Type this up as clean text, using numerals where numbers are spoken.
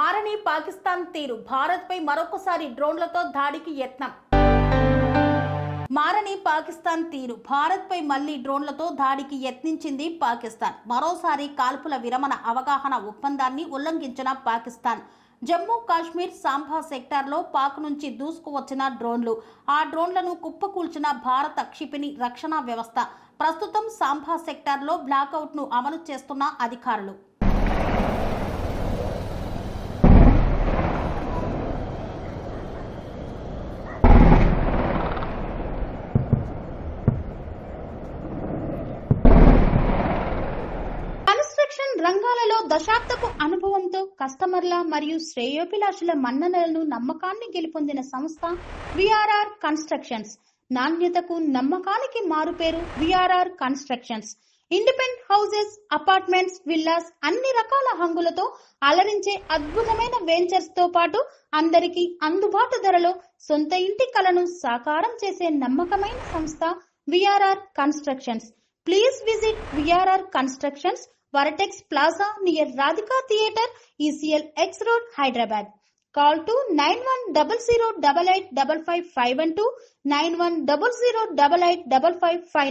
మారని పాకిస్తాన్ తీరు, భారత్పై మరొకసారి డ్రోన్లతో దాడికి యత్నం. మారని పాకిస్తాన్ తీరు, భారత్పై మళ్లీ డ్రోన్లతో దాడికి యత్నించింది పాకిస్తాన్. మరోసారి కాల్పుల విరమణ అవగాహన ఒప్పందాన్ని ఉల్లంఘించిన పాకిస్తాన్ జమ్మూ కాశ్మీర్ సాంబా సెక్టార్లో పాక్ నుంచి దూసుకువచ్చిన డ్రోన్లు, ఆ డ్రోన్లను కుప్పకూల్చిన భారత క్షిపణి రక్షణ వ్యవస్థ. ప్రస్తుతం సాంబా సెక్టార్లో బ్లాకౌట్ను అమలు చేస్తున్న అధికారులు. రంగాలలో దశాబ్దపు అనుభవంతో కస్టమర్ల మరియు శ్రేయోభిలాషుల మన్ననలను, నమ్మకాన్ని గెలుపొందిన సంస్థ విఆర్ఆర్ కన్స్ట్రక్షన్స్. నాణ్యతకు, నమ్మకానికి మారుపేరు VRR constructions. Independent houses, apartments, villas, అన్ని రకాల హంగులతో అలరించే అద్భుతమైన వెంచర్స్ తో పాటు అందరికీ అందుబాటు ధరలో సొంత ఇంటి కలను సాకారం చేసే నమ్మకమైన సంస్థ VRR constructions. Please visit VRR constructions, Varatex Plaza near Radhika Theatre, ECL X Road, Hyderabad. Call to 910088555512, 9100885559.